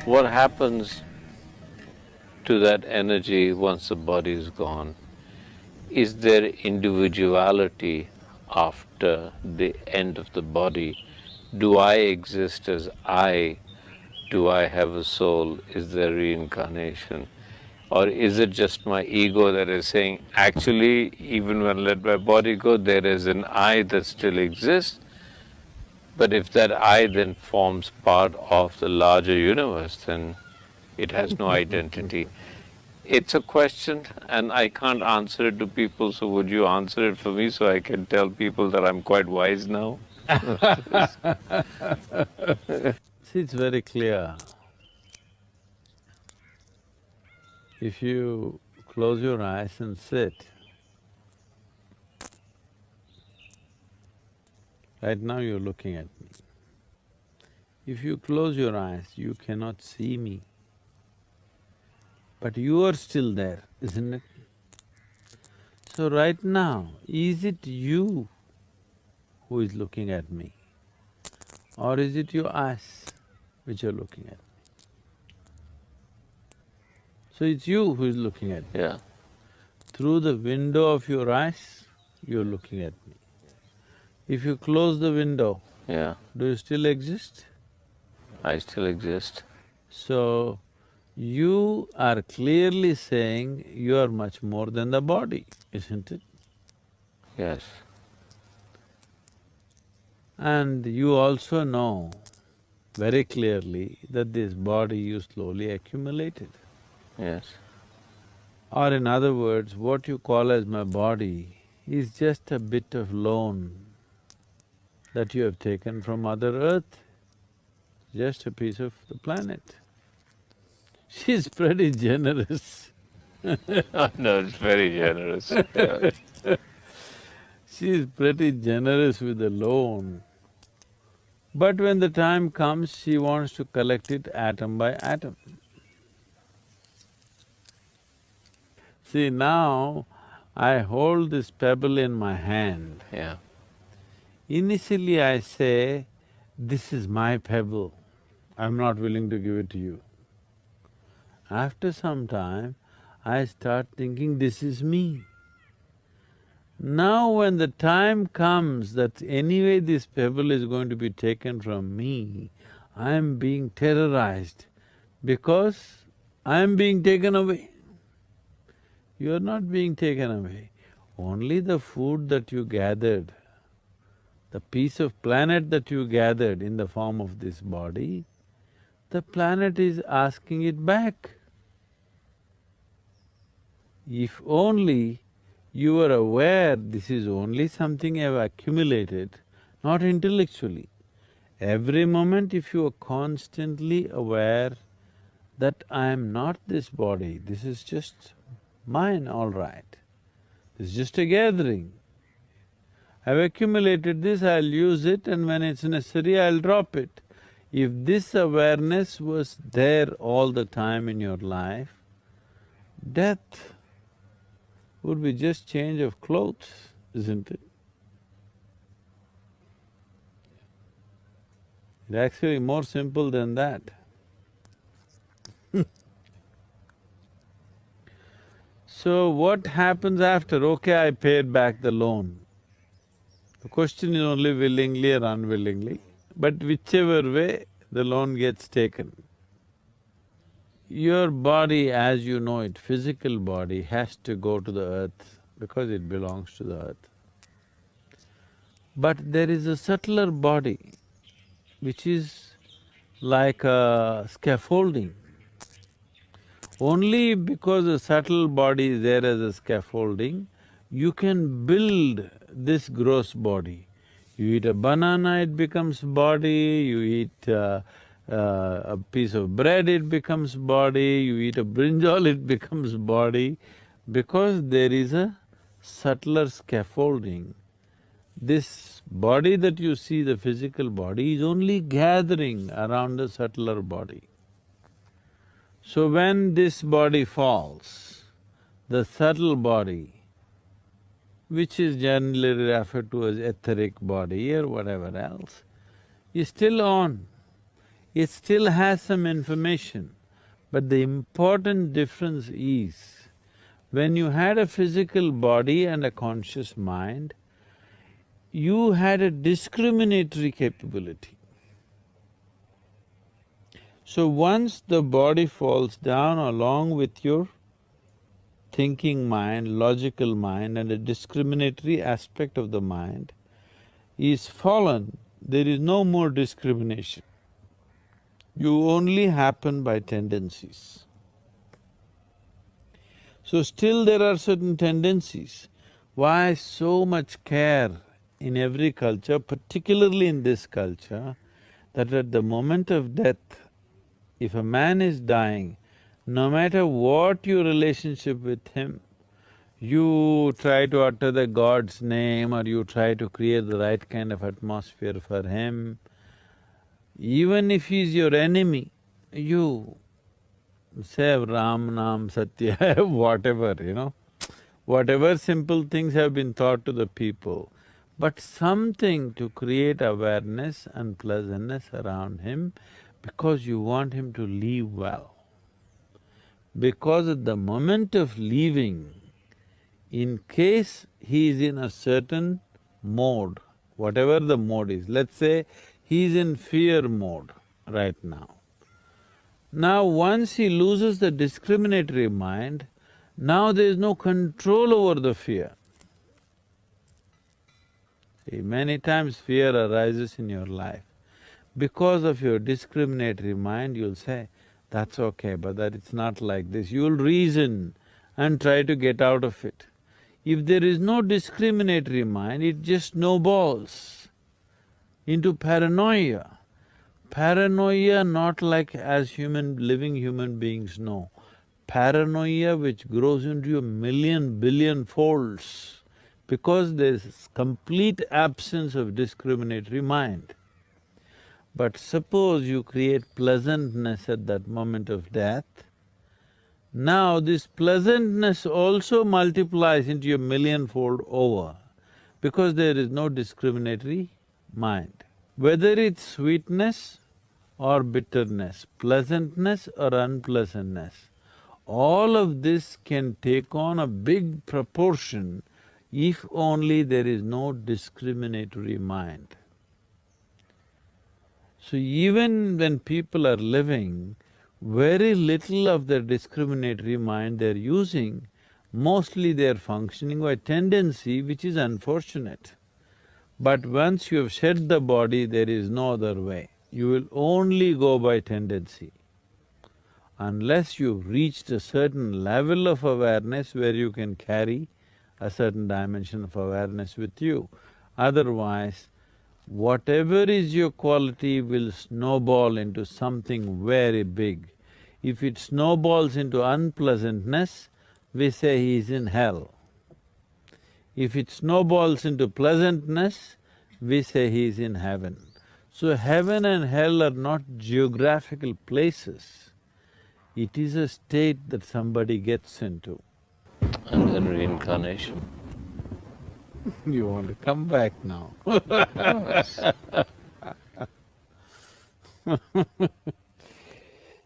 What happens to that energy once the body is gone? Is there individuality after the end of the body? Do I exist as I? Do I have a soul? Is there reincarnation? Or is it just my ego that is saying, actually, even when I let my body go, there is an I that still exists? But if that I then forms part of the larger universe, then it has no identity. It's a question, and I can't answer it to people, so would you answer it for me so I can tell people that I'm quite wise now? See, it's very clear. If you close your eyes and sit, right now you're looking at me. If you close your eyes, you cannot see me. But you are still there, isn't it? So right now, is it you who is looking at me? Or is it your eyes which are looking at me? So it's you who is looking at me. Yeah, Through the window of your eyes, you're looking at me. If you close the window, yeah, do you still exist? I still exist. So, you are clearly saying you are much more than the body, isn't it? Yes, And you also know very clearly that this body you slowly accumulated. yes, Or in other words, what you call as my body is just a bit of loan that you have taken from Mother Earth, just a piece of the planet. She's pretty generous. no, it's very generous. Yeah. She's pretty generous with the loan. But when the time comes, she wants to collect it atom by atom. See, now I hold this pebble in my hand. Yeah, Initially I say, this is my pebble, I'm not willing to give it to you. After some time, I start thinking, this is me. Now when the time comes that anyway this pebble is going to be taken from me, I am being terrorized because I am being taken away. You are not being taken away. Only the food that you gathered, the piece of planet that you gathered in the form of this body, the planet is asking it back. If only you were aware this is only something I've accumulated, not intellectually. Every moment if you are constantly aware that I am not this body, this is just mine, all right. This is just a gathering. I've accumulated this, I'll use it, and when it's necessary, I'll drop it. If this awareness was there all the time in your life, death would be just change of clothes, isn't it? It's actually more simple than that. So what happens after? Okay, I paid back the loan. The question is only willingly or unwillingly, but whichever way, the loan gets taken. Your body, as you know it, physical body, has to go to the earth because it belongs to the earth. But there is a subtler body which is like a scaffolding. Only because a subtle body is there as a scaffolding, you can build this gross body. You eat a banana, it becomes body, you eat a piece of bread, it becomes body, you eat a brinjal, it becomes body, because there is a subtler scaffolding. This body that you see, the physical body, is only gathering around the subtler body. So when this body falls, the subtle body, which is generally referred to as etheric body or whatever else, is still on. it still has some information. But the important difference is, when you had a physical body and a conscious mind, you had a discriminatory capability. So once the body falls down along with your thinking mind, logical mind, and a discriminatory aspect of the mind is fallen, there is no more discrimination. You only happen by tendencies. So still there are certain tendencies. Why so much care in every culture, particularly in this culture, that at the moment of death, if a man is dying, no matter what your relationship with him, you try to utter the God's name or you try to create the right kind of atmosphere for him. Even if he's your enemy, you say Ram, Nam, Satya, whatever, whatever simple things have been taught to the people, but something to create awareness and pleasantness around him because you want him to live well. Because at the moment of leaving, in case he is in a certain mode, whatever the mode is, let's say he is in fear mode right now. Now once he loses the discriminatory mind, now there is no control over the fear. See, many times fear arises in your life. Because of your discriminatory mind, you'll say, that's okay, but that it's not like this. You'll reason and try to get out of it. If there is no discriminatory mind, it just snowballs into paranoia. Paranoia not like as living human beings know. Paranoia which grows into a million, billion folds because there's complete absence of discriminatory mind. But suppose you create pleasantness at that moment of death, now this pleasantness also multiplies into a millionfold over because there is no discriminatory mind. Whether it's sweetness or bitterness, pleasantness or unpleasantness, all of this can take on a big proportion if only there is no discriminatory mind. So even when people are living, very little of their discriminatory mind they're using, mostly they're functioning by tendency, which is unfortunate. But once you have shed the body, there is no other way. You will only go by tendency. Unless you've reached a certain level of awareness where you can carry a certain dimension of awareness with you. Otherwise, whatever is your quality will snowball into something very big. If it snowballs into unpleasantness, we say he is in hell. If it snowballs into pleasantness, we say he is in heaven. So heaven and hell are not geographical places. It is a state that somebody gets into. And then reincarnation. You want to come back now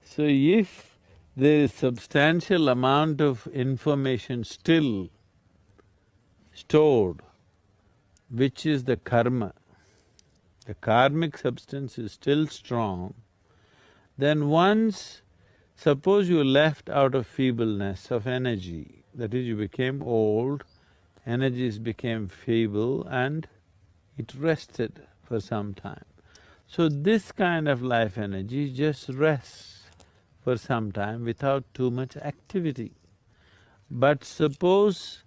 So if there is substantial amount of information still stored, which is the karma, the karmic substance is still strong, then once, suppose you left out of feebleness of energy, that is, you became old, energies became feeble and it rested for some time. So this kind of life energy just rests for some time without too much activity. But suppose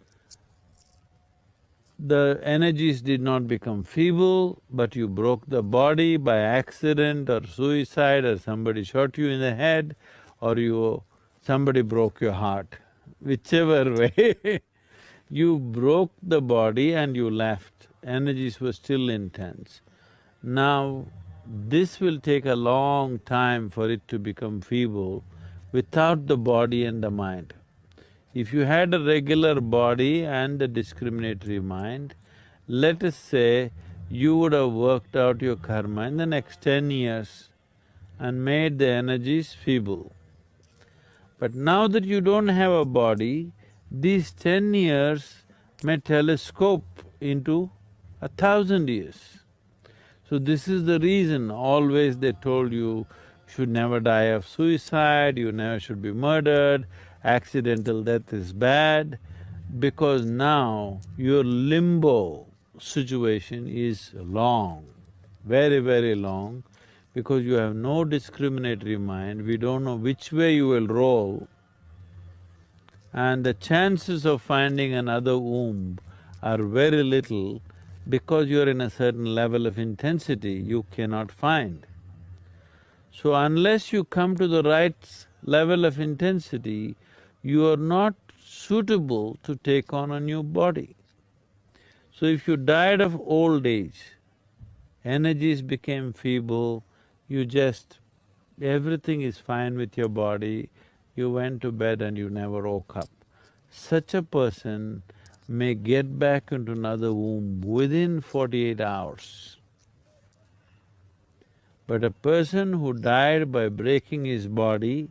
the energies did not become feeble, but you broke the body by accident or suicide or somebody shot you in the head or somebody broke your heart, whichever way you broke the body and you left, energies were still intense. Now, this will take a long time for it to become feeble without the body and the mind. If you had a regular body and a discriminatory mind, let us say you would have worked out your karma in the next 10 years and made the energies feeble. But now that you don't have a body, these 10 years may telescope into 1,000 years. So this is the reason always they told you should never die of suicide, you never should be murdered, accidental death is bad, because now your limbo situation is long, very, very long, because you have no discriminatory mind, we don't know which way you will roll, and the chances of finding another womb are very little because you're in a certain level of intensity you cannot find. So unless you come to the right level of intensity, you are not suitable to take on a new body. So if you died of old age, energies became feeble, everything is fine with your body, you went to bed and you never woke up. Such a person may get back into another womb within 48 hours. But a person who died by breaking his body,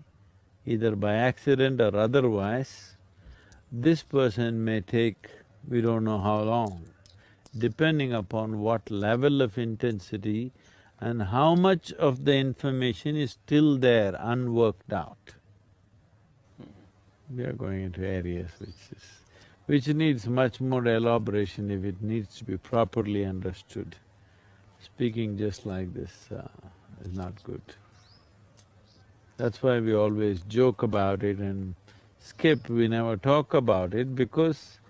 either by accident or otherwise, this person may take we don't know how long, depending upon what level of intensity and how much of the information is still there, unworked out. We are going into areas which needs much more elaboration if it needs to be properly understood. Speaking just like this is not good. That's why we always joke about it and skip, we never talk about it because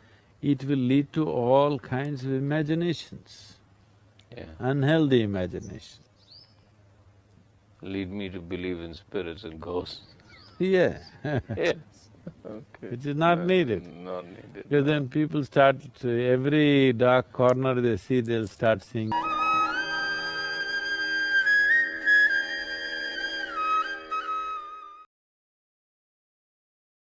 it will lead to all kinds of imaginations, unhealthy imaginations. Lead me to believe in spirits and ghosts. Yeah Yes, okay. Which is not needed. Not needed. Because then people start… every dark corner they see, they'll start seeing